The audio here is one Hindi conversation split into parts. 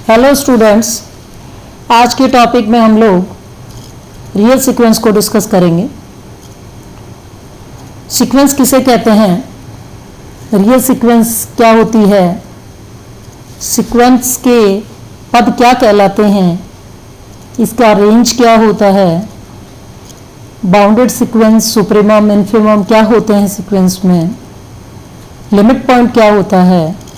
हेलो स्टूडेंट्स, आज के टॉपिक में हम लोग रियल सीक्वेंस को डिस्कस करेंगे। सीक्वेंस किसे कहते हैं, रियल सीक्वेंस क्या होती है, सीक्वेंस के पद क्या कहलाते हैं, इसका रेंज क्या होता है, बाउंडेड सीक्वेंस, सुप्रीमम, इन्फिमम क्या होते हैं सीक्वेंस में, लिमिट पॉइंट क्या होता है,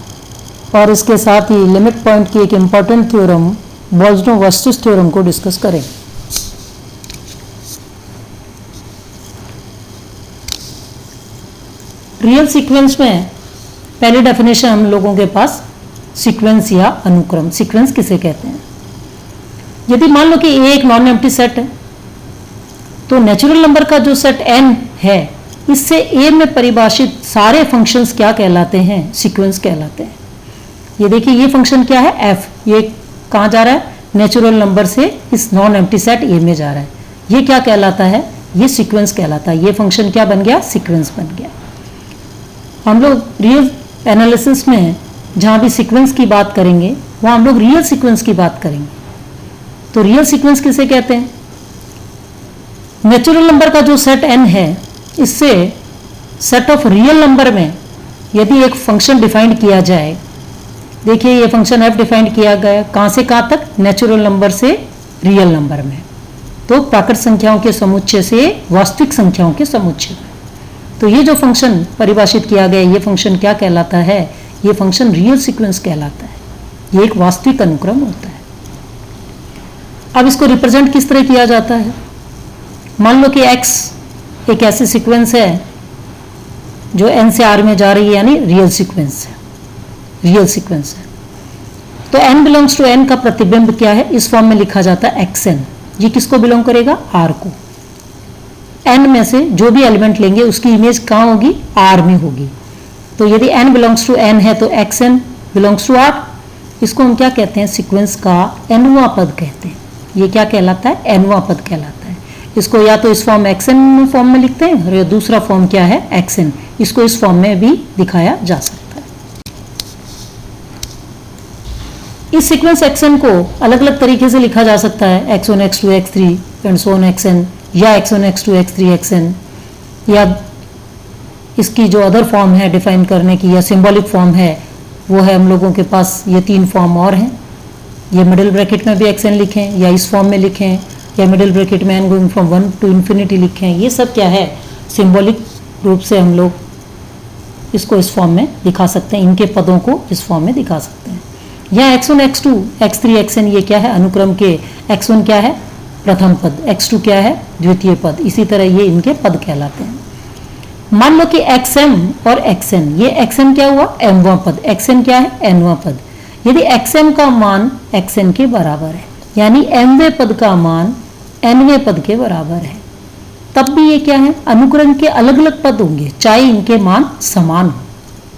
और इसके साथ ही लिमिट पॉइंट की एक इम्पॉर्टेंट थ्योरम बोल्ट्जनो-वर्स्टिस थ्योरम को डिस्कस करें। रियल सीक्वेंस में पहली डेफिनेशन हम लोगों के पास सीक्वेंस या अनुक्रम। सीक्वेंस किसे कहते हैं? यदि मान लो कि ए एक नॉन एम्प्टी सेट है, तो नेचुरल नंबर का जो सेट n है, इससे ए में परिभाषित सारे फंक्शंस क्या कहलाते हैं? सीक्वेंस कहलाते हैं। ये देखिए, ये फंक्शन क्या है f, ये कहाँ जा रहा है? नेचुरल नंबर से इस नॉन एम्प्टी सेट ए में जा रहा है। ये क्या कहलाता है? ये सीक्वेंस कहलाता है। ये फंक्शन क्या बन गया? सीक्वेंस बन गया। हम लोग रियल एनालिसिस में जहाँ भी सीक्वेंस की बात करेंगे, वहाँ हम लोग रियल सीक्वेंस की बात करेंगे। तो रियल सीक्वेंस किसे कहते हैं? नेचुरल नंबर का जो सेट n है, इससे सेट ऑफ रियल नंबर में यदि एक फंक्शन डिफाइंड किया जाए, देखिए ये फंक्शन f डिफाइंड किया गया, कहाँ से कहाँ तक? नेचुरल नंबर से रियल नंबर में। तो प्राकृत संख्याओं के समुच्चय से वास्तविक संख्याओं के समुच्चय में। तो ये जो फंक्शन परिभाषित किया गया, ये फंक्शन क्या कहलाता है? ये फंक्शन रियल सीक्वेंस कहलाता है। ये एक वास्तविक अनुक्रम होता है। अब इसको रिप्रेजेंट किस तरह किया जाता है? मान लो कि x एक ऐसी सीक्वेंस है जो n से r में जा रही है, यानी रियल सीक्वेंस है, रियल सीक्वेंस है। तो n बिलोंग्स टू n का प्रतिबिंब क्या है? इस फॉर्म में लिखा जाता है xn। ये किसको बिलोंग करेगा? r को। n में से जो भी एलिमेंट लेंगे उसकी इमेज कहाँ होगी? r में होगी। तो यदि n बिलोंग्स टू n है तो xn बिलोंग्स टू r। इसको हम क्या कहते हैं? सीक्वेंस का nवां पद कहते हैं। ये क्या कहलाता है? nवां पद कहलाता है। इसको या तो इस फॉर्म xn फॉर्म में लिखते हैं, और दूसरा फॉर्म क्या है? xn। इसको इस फॉर्म में भी दिखाया जा सकता है। इस सीक्वेंस xn को अलग अलग तरीके से लिखा जा सकता है, x1 x2 x3 and so on xn, या x1 x2 x3 xn, या इसकी जो अदर फॉर्म है डिफाइन करने की, या सिंबॉलिक फॉर्म है, वो है हम लोगों के पास ये तीन फॉर्म और हैं। ये मिडिल ब्रैकेट में भी xn लिखें, या इस फॉर्म में लिखें, या मिडिल ब्रैकेट में n going from 1 to infinity लिखें। ये सब क्या है? सिंबॉलिक रूप से हम लोग इसको इस फॉर्म में दिखा सकते हैं, इनके पदों को इस फॉर्म में दिखा सकते हैं। यहाँ x1 x2 x3 xn ये क्या है? अनुक्रम के x1 क्या है? प्रथम पद, x2 क्या है? द्वितीय पद। इसी तरह ये इनके पद कहलाते हैं। मान लो कि xm और xn, ये xm क्या हुआ? mवां पद, xn क्या है? nवां पद। यदि xm का मान xn के बराबर है, यानी mवें पद का मान nवें पद के बराबर है, तब भी ये क्या है? अनुक्रम के अलग अलग पद होंगे, चाहे इनके मान समान हो,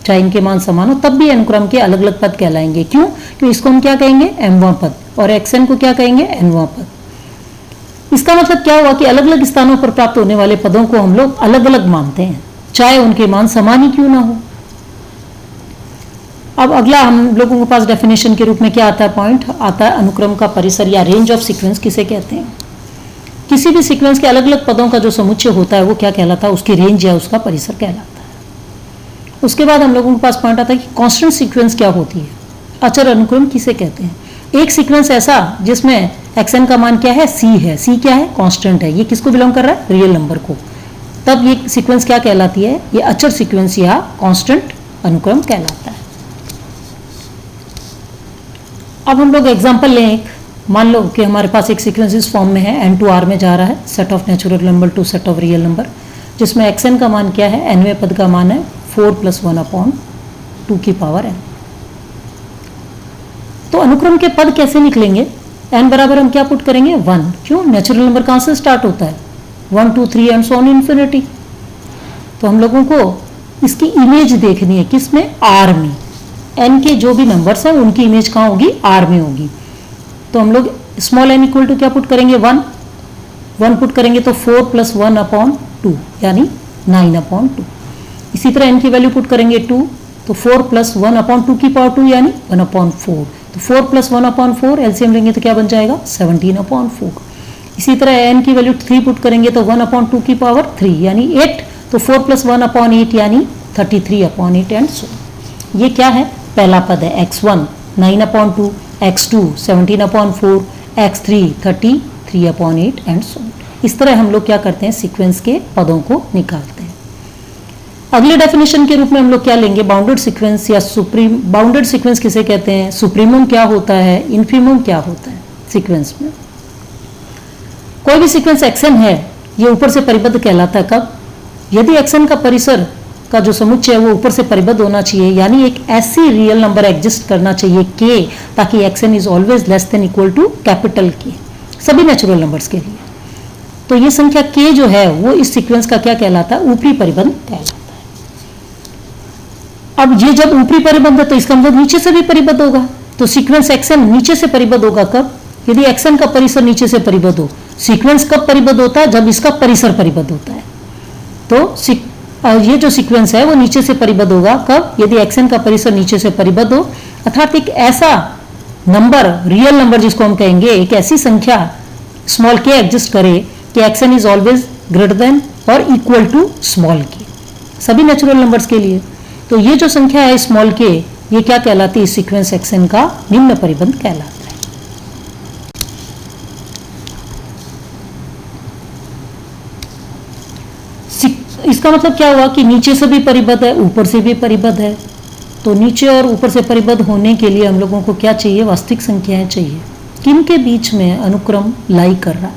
चाहे इनके मान समान हो, तब भी अनुक्रम के अलग अलग पद कहलाएंगे। क्यों? क्योंकि इसको हम क्या कहेंगे? mवां पद, और xn को क्या कहेंगे? nवां पद। इसका मतलब क्या हुआ कि अलग अलग स्थानों पर प्राप्त होने वाले पदों को हम लोग अलग अलग मानते हैं, चाहे उनके मान समान ही क्यों ना हो। अब अगला हम लोगों के पास डेफिनेशन के रूप में क्या आता है? पॉइंट आता है अनुक्रम का परिसर या रेंज ऑफ सीक्वेंस किसे कहते हैं? किसी भी सीक्वेंस के अलग अलग पदों का जो समुच्चय होता है वो क्या कहलाता है? उसकी रेंज या उसका परिसर कहलाता है। उसके बाद हम लोगों के पास पॉइंट आता है कि कांस्टेंट सीक्वेंस क्या होती है? अचर अनुक्रम किसे कहते हैं? एक सीक्वेंस ऐसा जिसमें xn का मान क्या है? c है। c क्या है? कांस्टेंट है। ये किसको बिलोंग कर रहा है? रियल नंबर को। तब ये सीक्वेंस क्या कहलाती है? ये अचर सीक्वेंस या कांस्टेंट अनुक्रम कहलाता है। अब हम लोग एग्जाम्पल लें एक। मान लो कि हमारे पास एक सीक्वेंस इस फॉर्म में है, n to r में जा रहा है, set of natural number two set of real number, जिसमें xn का मान क्या है? nवें पद का मान है 4 + 1/2 की पावर n। तो अनुक्रम के पद कैसे निकलेंगे? n बराबर हम क्या पुट करेंगे? 1। क्यों? नेचुरल नंबर कहाँ से स्टार्ट होता है? 1 2 3 एंड सो ऑन इन्फिनिटी। तो हम लोगों को इसकी इमेज देखनी है, किसमें? r में। n के जो भी नंबर्स हैं उनकी इमेज कहाँ होगी? r में होगी। तो हम लोग स्मॉल n इक्वल टू क्या पुट करेंगे? 1 पुट करेंगे तो 4 + 1/2 यानी 9/2। इसी तरह n की वैल्यू पुट करेंगे 2, तो 4 प्लस 1/2 की पावर 2 यानी 1/4। तो 4 प्लस 1/4 एलसीएम लेंगे तो क्या बन जाएगा 17/4। इसी तरह एन की वैल्यू 3 पुट करेंगे तो 1/2 की पावर 3 यानी 8। तो 4 प्लस 1/8 यानी 33/8 एंड सो। ये क्या है, पहला पद है x1 9/2, x2 17/4, x3 33/8 and so. इस तरह हम लोग क्या करते हैं, सीक्वेंस के पदों को निकालते हैं। अगले डेफिनेशन के रूप में हम लोग क्या लेंगे, बाउंडेड सीक्वेंस या सुप्रीम। बाउंडेड सीक्वेंस किसे कहते हैं, सुप्रीमम क्या होता है, इन्फीमम क्या होता है सीक्वेंस में। कोई भी सीक्वेंस एक्सन है ये ऊपर से परिबद्ध कहलाता है कब, यदि एक्सन का परिसर का जो समुच्चय है वो ऊपर से परिबद्ध होना चाहिए, यानी एक ऐसी रियल नंबर एग्जिस्ट करना चाहिए k, ताकि x n is always less than equal to capital K सभी नेचुरल नंबर्स के लिए। तो ये संख्या k जो है वो इस सीक्वेंस का क्या कहलाता है, ऊपरी परिबद्ध कहलाता है। अब ये जब ऊपरी परिबद्ध है तो इसका मतलब नीचे से भी परिबद्ध होगा। तो सीक्वेंस एक्सन नीचे से परिबद्ध होगा कब, यदि एक्सन का परिसर नीचे से परिबद्ध हो। सीक्वेंस कब परिबद्ध होता है, जब इसका परिसर परिबद्ध होता है। तो ये जो सीक्वेंस है वो नीचे से परिबद्ध होगा कब, यदि एक्सन का परिसर नीचे से परिबद्ध हो, अर्थात एक ऐसा नंबर, रियल नंबर जिसको हम कहेंगे, एक ऐसी संख्या स्मॉल k एग्जिस्ट करे कि action is always greater then और इक्वल टू स्मॉल k सभी नेचुरल नंबर्स के लिए। तो ये जो संख्या है स्मॉल k, ये क्या कहलाती है, सीक्वेंस एक्सन का निम्न परिबद्ध कहलाता है। इसका मतलब क्या हुआ कि नीचे से भी परिबद्ध है, ऊपर से भी परिबद्ध है। तो नीचे और ऊपर से परिबद्ध होने के लिए हम लोगों को क्या चाहिए, वास्तविक संख्याएं चाहिए, किनके बीच में अनुक्रम लाई कर रहा है।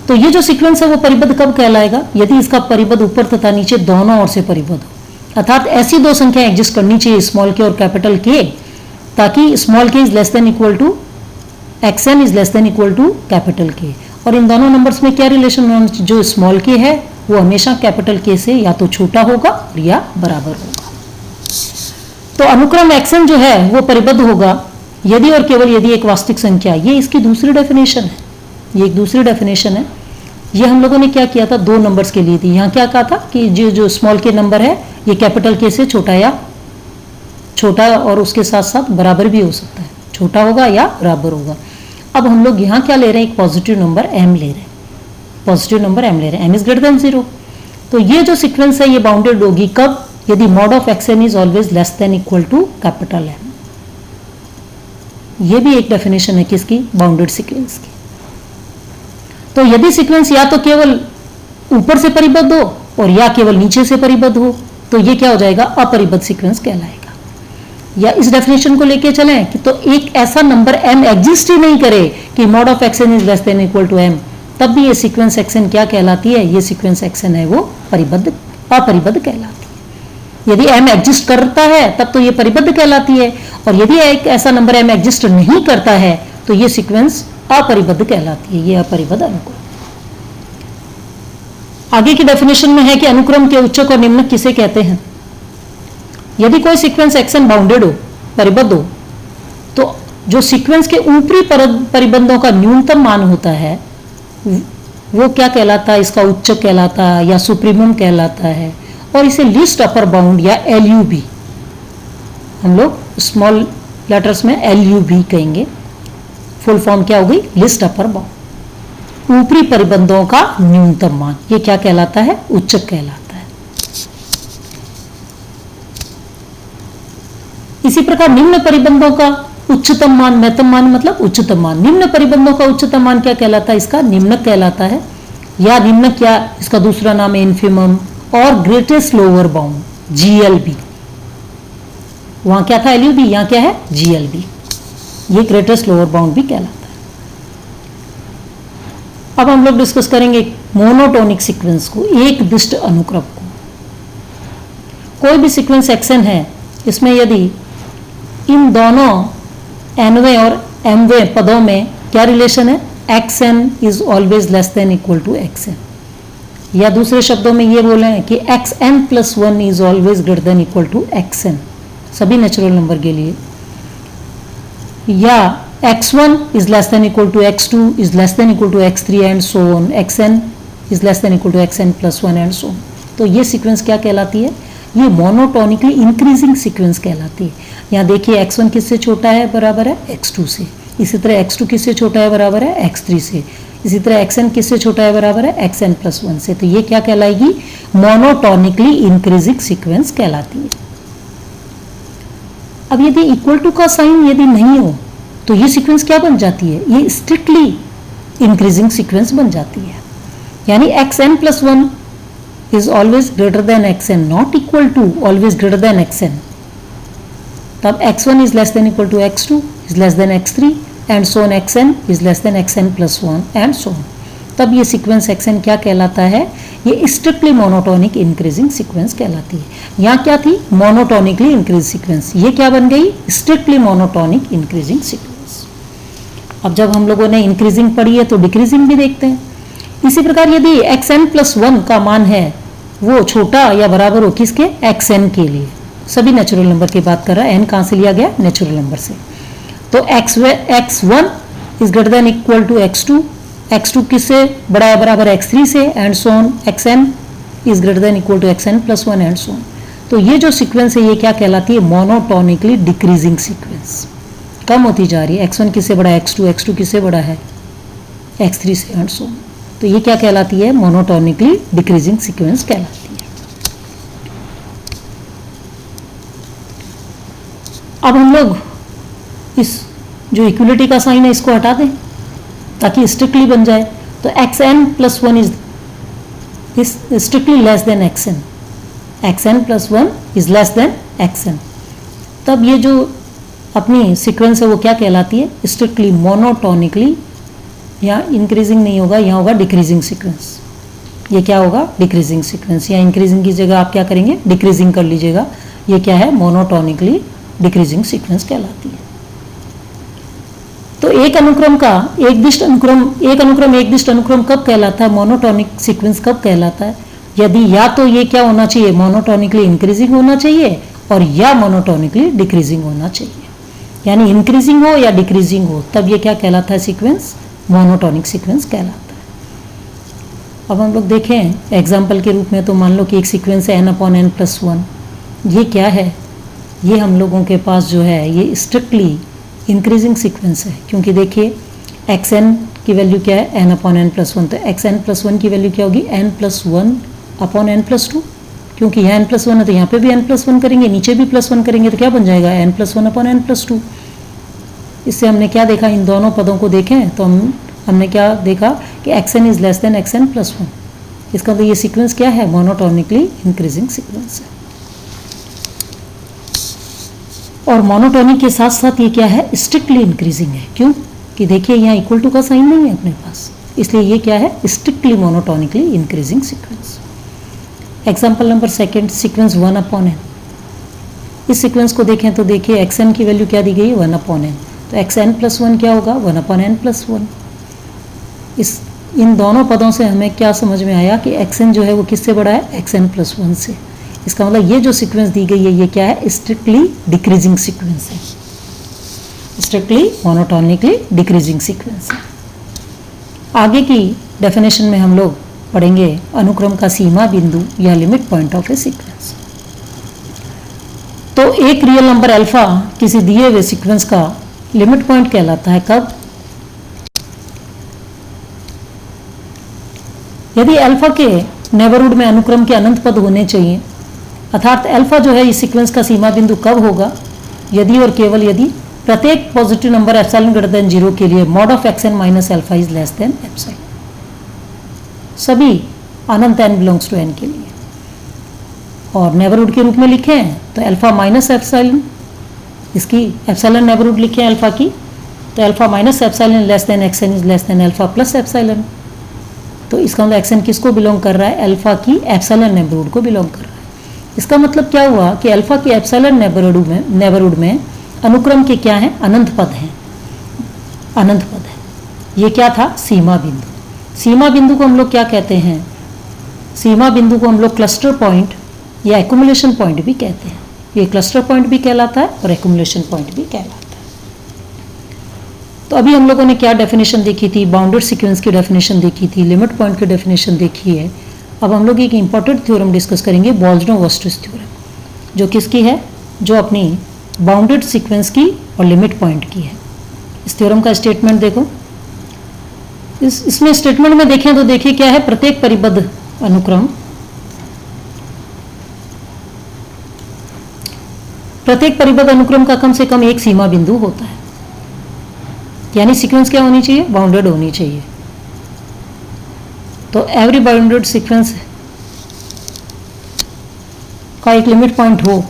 तो ये जो सीक्वेंस है वो परिबद्ध कब कहलाएगा, यदि इसका परिबद्ध ऊपर तथा नीचे दोनों ओर से परिबद्ध हो, अर्थात ऐसी दो संख्याएं एग्जिस्ट करनी चाहिए स्मॉल k और कैपिटल K, ताकि small k is less than equal to xn is less than equal to capital K। और इन दोनों नंबर्स में क्या रिलेशन होना चाहिए, जो स्मॉल k है वो हमेशा कैपिटल K से या तो छोटा होगा या बराबर होगा। तो अनुक्रम एक्सन जो है वो परिबद्ध होगा यदि और केवल यदि एक वास्तविक संख्या, ये इसकी दूसरी डेफिनेशन है, ये एक दूसरी डेफिनेशन है। ये हम लोगों ने क्या किया था, दो नंबर्स के लिए थी। यहाँ क्या कहा था कि जो स्मॉल k नंबर है ये कैपिटल K से छोटा या छोटा और उसके साथ साथ बराबर भी हो सकता है, छोटा होगा या बराबर होगा। अब हम लोग यहाँ क्या ले रहे हैं, एक पॉजिटिव नंबर m ले रहे हैं, पॉजिटिव नंबर m ले रहे हैं, m इज ग्रेटर देन 0। तो ये जो सीक्वेंस है ये बाउंडेड होगी कब, यदि mod of xn is always less than equal to capital M। ये भी एक डेफिनेशन है किसकी, बाउंडेड सीक्वेंस की। तो यदि सीक्वेंस या तो केवल ऊपर से परिबद्ध हो और या केवल नीचे से परिबद्ध हो, तो ये क्या हो जाएगा, अपरिबद्ध सीक्वेंस कहलाएगा। या इस डेफिनेशन को लेके चलें कि तो एक ऐसा नंबर m एग्जिस्ट ही नहीं करे कि mod of xn is less than equal to m, तब भी ये सीक्वेंस एक्सन क्या कहलाती है, ये सीक्वेंस एक्सन है वो परिबद्ध अपरिबद्ध कहलाती है। यदि m एग्जिस्ट करता है तब तो ये परिबद्ध कहलाती है, और यदि एक ऐसा नंबर m एग्जिस्ट नहीं करता है तो ये सीक्वेंस अपरिबद्ध कहलाती है, ये अपरिबद्ध अनुक्रम। आगे की डेफिनेशन में है कि अनुक्रम के उच्चक और निम्नक किसे कहते हैं। यदि कोई सीक्वेंस एक्सन बाउंडेड हो, परिबद्ध हो, तो जो सीक्वेंस के ऊपरी परिबंधों का न्यूनतम मान होता है वो क्या कहलाता है, इसका उच्चक कहलाता है या सुप्रीमम कहलाता है। और इसे लिस्ट अपर बाउंड या LUB, हम लोग स्मॉल लेटर्स में LUB कहेंगे, फुल फॉर्म क्या होगी, लिस्ट अपर बाउंड, ऊपरी परिबंधों का न्यूनतम मान, ये क्या कहलाता है, उच्चक कहलाता है। इसी प्रकार निम्न परिबंधों का उच्चतम मान, महत्तम मान मतलब उच्चतम मान, निम्न परिबंधों का उच्चतम मान क्या कहलाता है, इसका निम्नक कहलाता है, या निम्नक या इसका दूसरा नाम है इन्फिमम और ग्रेटेस्ट लोअर बाउंड GLB। वहां क्या था LUB, यहां क्या है GLB, ये ग्रेटेस्ट लोअर बाउंड भी कहलाता है। अब हम लोग डिस्कस करेंगे मोनोटोनिक सीक्वेंस को, एक दिष्ट अनुक्रम को। कोई भी सीक्वेंस एक्सन है, इसमें यदि इन दोनों nवें और mवें पदों में क्या रिलेशन है, xn is always less than equal to xn, या दूसरे शब्दों में ये बोले हैं कि xn plus 1 is always greater than equal to xn सभी नेचुरल नंबर के लिए, या x1 is less than equal to x2 is less than equal to x3 and so on, xn is less than equal to xn plus 1 and so on. तो ये सीक्वेंस क्या कहलाती है, ये मोनोटोनिकली इंक्रीजिंग सीक्वेंस कहलाती है। यहाँ देखिए x1 किससे छोटा है, बराबर है x2 से। इसी तरह x2 किससे छोटा है, बराबर है x3 से। इसी तरह xn किससे छोटा है, बराबर है xn+1 से। तो ये क्या कहलाएगी, मोनोटोनिकली इंक्रीजिंग सीक्वेंस कहलाती है। अब यदि इक्वल टू का साइन यदि नहीं हो तो ये सीक्वेंस क्या बन जाती है, ये स्ट्रिक्टली इंक्रीजिंग सीक्वेंस बन जाती है। यानी xn+1 is always greater than xn, not equal to, always greater than xn. तब x1 is less than equal to x2 is less than x3 and so on, xn is less than xn+1 and so on. तब ये सीक्वेंस xn क्या कहलाता है, ये स्ट्रिक्टली मोनोटोनिक इंक्रीजिंग सीक्वेंस कहलाती है। यहाँ क्या थी, मोनोटोनिकली इंक्रीज सीक्वेंस, ये क्या बन गई, स्ट्रिक्टली मोनोटोनिक इंक्रीजिंग सीक्वेंस। अब जब हम लोगों ने इंक्रीजिंग पढ़ी है तो डिक्रीजिंग भी देखते हैं। इसी प्रकार यदि xn+1 का मान है वो छोटा या बराबर हो किसके, xn के लिए, सभी नेचुरल नंबर की बात कर रहा है, n कहाँ से लिया गया, नेचुरल नंबर से। तो x1 is greater than equal to x2, x2 किससे बड़ा है, बराबर x3 से, and so on, xn is greater than equal to xn+1 and so on. तो ये जो सीक्वेंस है ये क्या कहलाती है, मोनोटोनिकली डिक्रीजिंग सीक्वेंस, कम होती जा रही है। x1 किससे बड़ा है, x2, x2 किससे बड़ा है, x3 से, एंड सो ऑन। तो ये क्या कहलाती है, मोनोटोनिकली डिक्रीजिंग सीक्वेंस कहलाती है। अब हम लोग इस जो इक्वलिटी का साइन है इसको हटा दें ताकि स्ट्रिक्टली बन जाए। तो xn+1 is strictly less than xn, xn+1 is less then xn। तब ये जो अपनी सीक्वेंस है वो क्या कहलाती है, स्ट्रिक्टली मोनोटोनिकली, यहाँ इंक्रीजिंग नहीं होगा, यहाँ होगा डिक्रीजिंग सीक्वेंस। ये क्या होगा, डिक्रीजिंग सीक्वेंस। या इंक्रीजिंग की जगह आप क्या करेंगे, डिक्रीजिंग कर लीजिएगा। ये क्या है, मोनोटोनिकली डिक्रीजिंग सीक्वेंस कहलाती है। तो एक अनुक्रम एक दिष्ट अनुक्रम कब कहलाता है, मोनोटोनिक सीक्वेंस कब कहलाता है, यदि या तो ये क्या होना चाहिए, मोनोटोनिकली इंक्रीजिंग होना चाहिए और या मोनोटोनिकली डिक्रीजिंग होना चाहिए। यानी इंक्रीजिंग हो या डिक्रीजिंग हो, तब ये क्या कहलाता है, सीक्वेंस मोनोटोनिक सीक्वेंस कहलाता है। अब हम लोग देखें एग्जाम्पल के रूप में, तो मान लो कि एक सीक्वेंस है n/n+1। ये क्या है, ये हम लोगों के पास जो है ये स्ट्रिक्टली इंक्रीजिंग सीक्वेंस है, क्योंकि देखिए xn की वैल्यू क्या है, n/n+1। तो xn+1 की वैल्यू क्या होगी, n+1/n+2, क्योंकि यहाँ n+1 है तो यहाँ पे भी n+1 करेंगे, नीचे भी +1 करेंगे तो क्या बन जाएगा, n+1/n+2। इससे हमने क्या देखा, इन दोनों पदों को देखें तो हमने क्या देखा कि xn is less then xn+1। इसका तो ये सीक्वेंस क्या है, मोनोटोनिकली इंक्रीजिंग सीक्वेंस है। और मोनोटोनिक के साथ साथ ये क्या है, स्ट्रिक्टली इंक्रीजिंग है। क्यों कि देखिए यहाँ इक्वल टू का साइन नहीं है अपने पास, इसलिए ये क्या है, strictly monotonically increasing sequence. Example number 2, sequence 1/n। इस सीक्वेंस को देखें तो देखिए xn की वैल्यू क्या दी गई है, 1/n। तो xn+1 क्या होगा, 1/n+1। इन दोनों पदों से हमें क्या समझ में आया कि xn जो है वो किससे बड़ा है, xn+1 से। इसका मतलब ये जो सीक्वेंस दी गई है ये क्या है, स्ट्रिक्टली डिक्रीजिंग सीक्वेंस है, स्ट्रिक्टली मोनोटोनिकली डिक्रीजिंग सीक्वेंस है। आगे की डेफिनेशन में हम लोग पढ़ेंगे अनुक्रम का सीमा बिंदु या limit point of A sequence. तो एक रियल नंबर अल्फा किसी दिए हुए सीक्वेंस का लिमिट पॉइंट कहलाता है कब, यदि अल्फा के नेबरहुड में अनुक्रम के अनंत पद होने चाहिए। अर्थात अल्फा जो है इस सीक्वेंस का सीमा बिंदु कब होगा, यदि और केवल यदि प्रत्येक positive number epsilon greater than 0 के लिए mod of xn minus alpha is less than epsilon. सभी अनंत n बिलोंग्स टू n के लिए। और नेबरहुड के रूप में लिखें तो अल्फा माइनस एप्सिलॉन, इसकी एप्सिलॉन नेबरहुड लिखें अल्फा की, तो alpha minus epsilon less than xn is less then alpha plus epsilon. तो इसका मतलब xn किसको बिलोंग कर रहा है, अल्फा की एप्सिलॉन नेबरहुड को बिलोंग कर रहा है। इसका मतलब क्या हुआ कि अल्फा की एप्सिलॉन नेबरहुड में अनुक्रम के क्या है, अनंत पद हैं, अनंत पद है। ये क्या था, सीमा बिंदु। सीमा बिंदु को हम लोग क्या कहते हैं, सीमा बिंदु को हम लोग क्लस्टर पॉइंट या एक्युमुलेशन पॉइंट भी कहते हैं। ये क्लस्टर पॉइंट भी कहलाता है और एक्युमुलेशन पॉइंट भी कहलाता है। तो अभी हम लोगों ने क्या डेफिनेशन देखी थी, बाउंडेड सीक्वेंस की डेफिनेशन देखी थी, लिमिट पॉइंट की डेफिनेशन देखी है। अब हम लोग एक इंपॉर्टेंट थ्योरम डिस्कस करेंगे, बोल्जनो-वर्स्ट्रेस थ्योरम। जो किसकी है, जो अपनी बाउंडेड सीक्वेंस की और लिमिट पॉइंट की है। इस थ्योरम का स्टेटमेंट देखो, इसमें स्टेटमेंट में देखें तो देखिए क्या है, प्रत्येक परिबद्ध अनुक्रम, प्रत्येक परिबद्ध अनुक्रम का कम से कम एक सीमा बिंदु होता है, यानी सीक्वेंस क्या होनी चाहिए, बाउंडेड होनी चाहिए। तो एवरी बाउंडेड सीक्वेंस का एक लिमिट पॉइंट हो,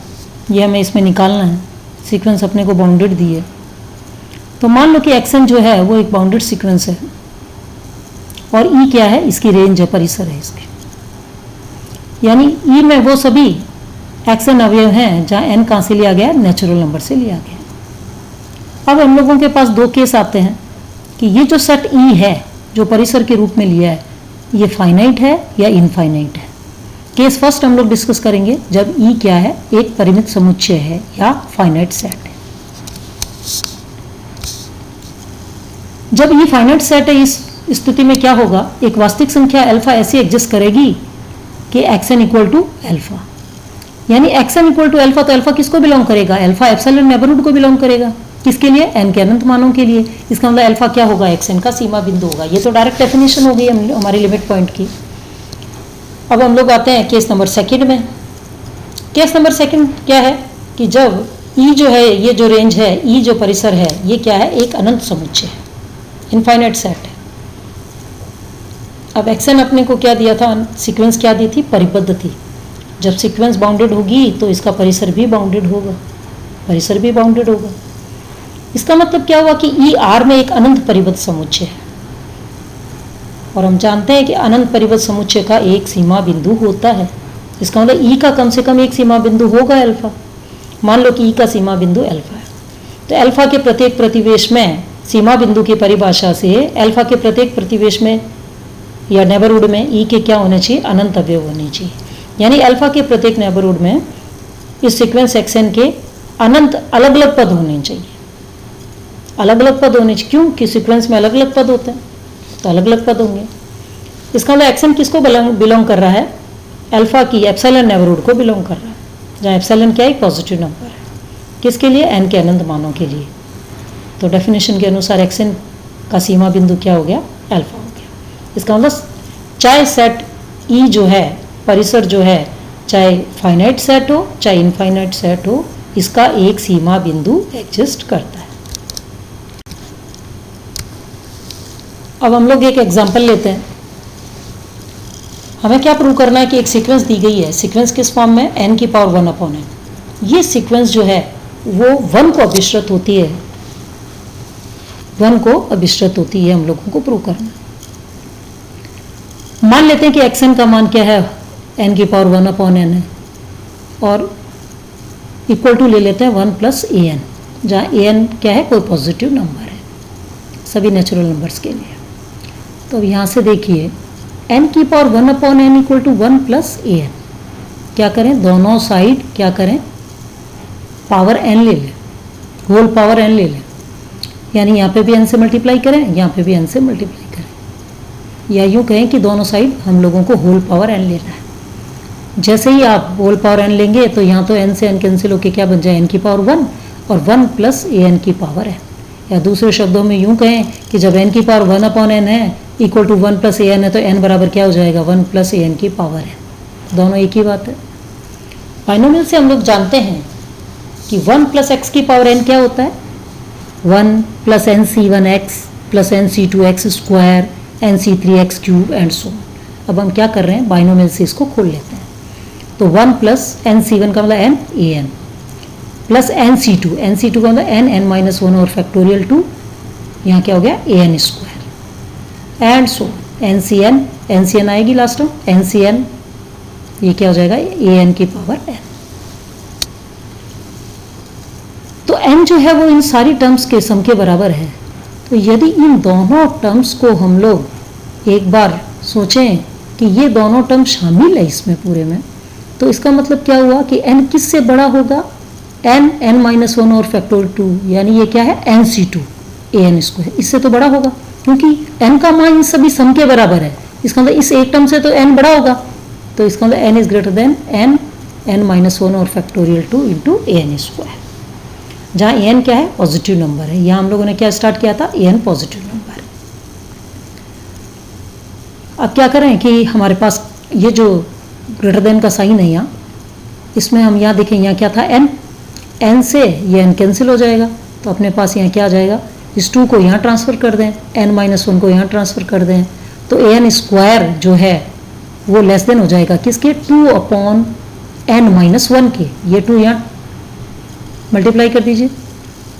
यह हमें इसमें निकालना है। सीक्वेंस अपने को बाउंडेड दी है, तो मान लो कि एक्सन जो है वो एक बाउंडेड सीक्वेंस है और ई क्या है, इसकी रेंज है, परिसर है इसकी, यानी ई में वो सभी एक्सन अवयव हैं जहाँ एन कहाँ से लिया गया, नेचुरल नंबर से लिया गया। अब हम लोगों के पास दो केस आते हैं कि ये जो सेट ई है जो परिसर के रूप में लिया है, ये फाइनाइट है या इनफाइनाइट है। केस फर्स्ट हम लोग डिस्कस करेंगे जब ई क्या है, एक परिमित समुच्चय है या फाइनाइट सेट है। जब ई फाइनाइट सेट है, इस स्थिति में क्या होगा, एक वास्तविक संख्या अल्फा ऐसी एग्जिस्ट करेगी कि एक्सन इक्वल टू अल्फा, यानी एक्सन इक्वल टू अल्फा, तो अल्फा किसको बिलोंग करेगा, अल्फा एप्सिलॉन नेबरहुड को बिलोंग करेगा। किसके लिए, एन के अनंत मानों के लिए। इसका मतलब अल्फा क्या होगा, एक्सन का सीमा बिंदु होगा। ये तो डायरेक्ट डेफिनेशन हो गई हमारी लिमिट पॉइंट की। अब हम लोग आते हैं केस नंबर सेकंड में। केस नंबर सेकंड क्या है कि जब ई जो है, ये जो रेंज है, ई जो परिसर है, ये क्या है, एक अनंत समुच्चय है, इनफाइनाइट सेट है। अब एक्सन अपने को क्या दिया था, सीक्वेंस क्या दी थी, परिबद्ध थी। जब सीक्वेंस बाउंडेड होगी तो इसका परिसर भी बाउंडेड होगा, परिसर भी बाउंडेड होगा। इसका मतलब क्या हुआ कि ई आर में एक अनंत परिबद्ध समुच्चय है, और हम जानते हैं कि अनंत परिबद्ध समुच्चय का एक सीमा बिंदु होता है। इसका मतलब ई का कम से कम एक सीमा बिंदु होगा अल्फा। मान लो कि ई का सीमा बिंदु अल्फा है, तो अल्फा के प्रत्येक प्रतिवेश में, सीमा बिंदु की परिभाषा से अल्फा के प्रत्येक प्रतिवेश में या नेबरहुड में ई के क्या होने चाहिए, अनंत अवयव होने चाहिए। यानी अल्फा के प्रत्येक नेबरहुड में इस सीक्वेंस एक्सन के अनंत अलग अलग पद होने चाहिए, अलग अलग पद होने चाहिए। क्यों कि सीक्वेंस में अलग अलग पद होते हैं, तो अलग अलग पद होंगे। इसका मतलब एक्सन किसको बिलोंग कर रहा है, अल्फा की एप्सिलॉन नेबरहुड को बिलोंग कर रहा है, जहाँ एप्सिलॉन क्या है, पॉजिटिव नंबर है। किसके लिए, एन के अनंत मानों के लिए। तो डेफिनेशन के अनुसार एक्सन का सीमा बिंदु क्या हो गया, अल्फा हो गया। इसका मतलब चाहे सेट ई जो है, परिसर जो है, चाहे फाइनाइट सेट हो चाहे इनफाइनाइट सेट हो, इसका एक सीमा बिंदु एग्जिस्ट करता है। अब हम लोग एक एग्जांपल लेते हैं। हमें क्या प्रूव करना है कि एक सीक्वेंस दी गई है, सीक्वेंस किस फॉर्म में, n की पावर 1/n। ये सीक्वेंस जो है वो 1 को अभिश्रित होती है, 1 को अभिश्रित होती है, हम लोगों को प्रूव करना है। मान लेते हैं कि एक्सन का मान क्या है, n की पावर 1/n है, और इक्वल टू ले लेते हैं 1 + an, जहाँ an क्या है, कोई पॉजिटिव नंबर है सभी नेचुरल नंबर्स के लिए। तो यहाँ से देखिए n की power 1/n equal to 1 + an। क्या करें, दोनों साइड क्या करें, पावर n ले लें, होल पावर n ले लें। यानी यहाँ पे भी n से मल्टीप्लाई करें, यहाँ पे भी n से मल्टीप्लाई करें, या यूँ कहें कि दोनों साइड हम लोगों को होल पावर n लेना है। जैसे ही आप होल पावर n लेंगे तो यहाँ तो n से n कैंसिल होकर क्या बन जाए, n की पावर 1 और 1 + an की पावर n। या दूसरे शब्दों में यूँ कहें कि जब n की पावर 1/n है इक्वल टू 1 + an है, तो n बराबर क्या हो जाएगा, 1 + an की पावर n। दोनों एक ही बात है। बाइनोमियल से हम लोग जानते हैं कि 1 + x की पावर n क्या होता है, 1 + nc1x + nc2x² nc3x³ and so. अब हम क्या कर रहे हैं, बाइनोमियल से इसको खोल लेते हैं। तो 1 + nc1 का मतलब n an प्लस nc2 का मतलब n-1 और फैक्टोरियल 2, यहाँ क्या हो गया, an² एंड सो ncn आएगी लास्ट में, ncn ये क्या हो जाएगा, an की पावर n। तो n जो है वो इन सारी टर्म्स के सम के बराबर है। तो यदि इन दोनों टर्म्स को हम लोग एक बार सोचें कि ये दोनों टर्म शामिल है इसमें पूरे में, तो इसका मतलब क्या हुआ कि n किससे बड़ा होगा, n-1 और फैक्टोरियल 2, यानी ये क्या है, nc2 an², इससे तो बड़ा होगा क्योंकि n का मान इन सभी सम के बराबर है। इसका मतलब इस एक टर्म से तो n बड़ा होगा, तो इसका मतलब n > n n-1 और factorial 2 into A N square, जहाँ ए एन क्या है, पॉजिटिव नंबर है। यहाँ हम लोगों ने क्या स्टार्ट किया था, ए एन पॉजिटिव नंबर है। अब क्या करें कि हमारे पास ये जो ग्रेटर देन का साइन है यहाँ, इसमें हम यहाँ देखें, यहाँ क्या था n, n से ये n कैंसिल हो जाएगा, तो अपने पास यहाँ क्या आ जाएगा, इस 2 को यहाँ ट्रांसफ़र कर दें, n-1 को यहाँ ट्रांसफ़र कर दें, तो ए एन स्क्वायर जो है वो लेस देन हो जाएगा किसके, 2/n-1 के। ये 2 यहाँ मल्टीप्लाई कर दीजिए,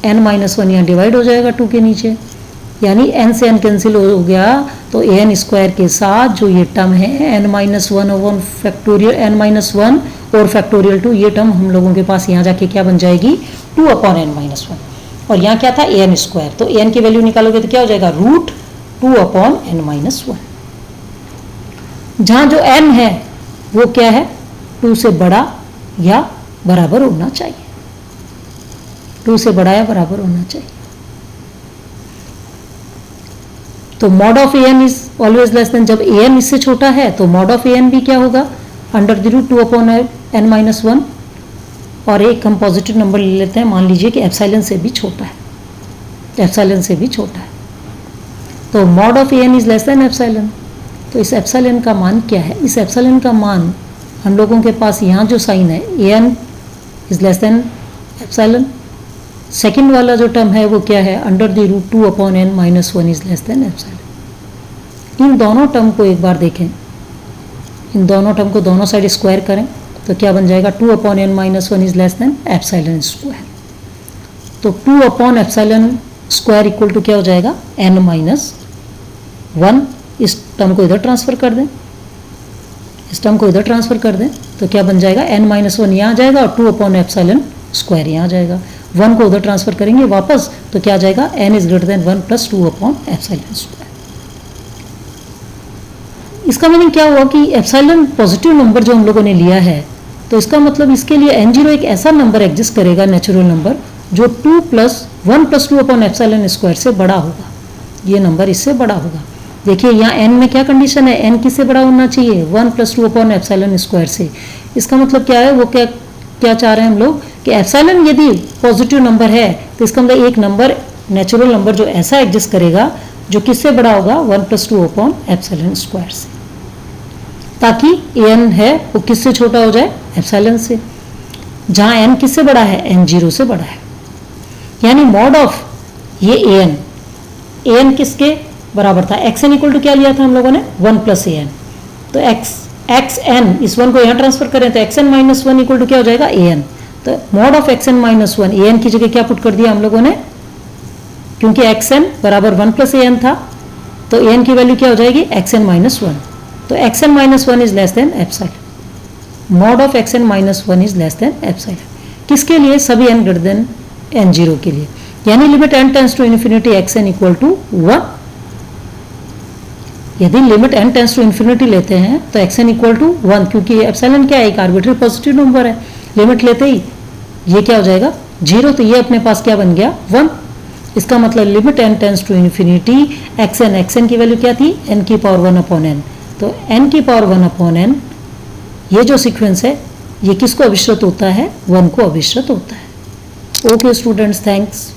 n-1 यहाँ डिवाइड हो जाएगा 2 के नीचे, यानी n से n कैंसिल हो गया, तो ए एन स्क्वायर के साथ जो ये टर्म है n-1 ओवर फैक्टोरियल n-1 और फैक्टोरियल 2, ये टर्म हम लोगों के पास यहाँ जाके क्या बन जाएगी, 2/n-1। और यहाँ क्या था, ए एन स्क्वायर, तो ए एन की वैल्यू निकालोगे तो क्या हो जाएगा, √2/n-1। जहाँ जो n है वो क्या है, 2 से बड़ा या बराबर होना चाहिए, 2 से बड़ा या बराबर होना चाहिए। तो mod of a n is always less than, जब ए एन इससे छोटा है तो मॉड ऑफ ए एन भी क्या होगा, √2/n-1। और एक हम पॉजिटिव नंबर ले लेते हैं, मान लीजिए कि एप्सिलॉन से भी छोटा है, एप्सिलॉन से भी छोटा है, तो mod of a n is less than epsilon. तो इस एप्सिलॉन का मान क्या है, इस एप्सिलॉन का मान हम लोगों के पास यहाँ जो साइन है, a n is less than epsilon. Second वाला जो टर्म है वो क्या है, √2/n-1 is less than epsilon. इन दोनों टर्म को एक बार देखें, इन दोनों टर्म को दोनों साइड स्क्वायर करें तो क्या बन जाएगा, 2/n-1 is less than epsilon square. तो 2/ε² इक्वल टू क्या हो जाएगा, n-1। इस टर्म को इधर ट्रांसफर कर दें, इस टर्म को इधर ट्रांसफर कर दें तो क्या बन जाएगा, n-1 यहाँ आ जाएगा और 2/ε² यहाँ आ जाएगा। 1 को उधर ट्रांसफर करेंगे वापस तो क्या आ जाएगा, n is greater than 1 plus 2/ε²। इसका मीनिंग क्या हुआ कि एप्सिलॉन पॉजिटिव नंबर जो हम लोगों ने लिया है, तो इसका मतलब इसके लिए n0 एक ऐसा नंबर एग्जिस्ट करेगा, नेचुरल नंबर, जो 1 + 2/ε² से बड़ा होगा। ये नंबर इससे बड़ा होगा। देखिए यहाँ n में क्या कंडीशन है, n किससे बड़ा होना चाहिए, 1 + 2/ε² से। इसका मतलब क्या है, वो क्या चाह रहे हैं हम लोग कि एप्सिलॉन यदि पॉजिटिव नंबर है तो इसका मतलब एक नंबर, नेचुरल नंबर जो ऐसा एग्जिस्ट करेगा जो किससे बड़ा होगा, 1 + 2/ε² से, ताकि n है वो किससे छोटा हो जाए, एप्सिलॉन से। जहाँ n किससे बड़ा है, n0 से बड़ा है। यानी मॉड ऑफ ये an किसके बराबर था, xn इक्वल टू क्या लिया था हम लोगों ने, 1 + an। तो xn, इस 1 को यहाँ ट्रांसफर करें तो xn-1 इक्वल टू क्या हो जाएगा, an। तो मॉड ऑफ xn-1, an की जगह क्या पुट कर दिया हम लोगों ने, क्योंकि xn बराबर 1 + an था, तो an की वैल्यू क्या हो जाएगी, xn-1। तो xn-1 is less than epsilon. Mod of xn-1 is less than epsilon किसके लिए, सभी n ग्रेटर देन n0 के लिए। यानी limit n tends to infinity xn equal to 1। यदि limit n tends to infinity लेते हैं तो xn इक्वल टू 1, क्योंकि एप्सिलॉन क्या है, एक आर्बिट्री पॉजिटिव नंबर है। लिमिट लेते ही ये क्या हो जाएगा, 0, तो ये अपने पास क्या बन गया, 1। इसका मतलब limit n tends to infinity xn की वैल्यू क्या थी, n⁻1/n। तो n⁻1/n ये जो सीक्वेंस है ये किसको अभिश्रित होता है, 1 को अभिश्रित होता है। Okay students, thanks.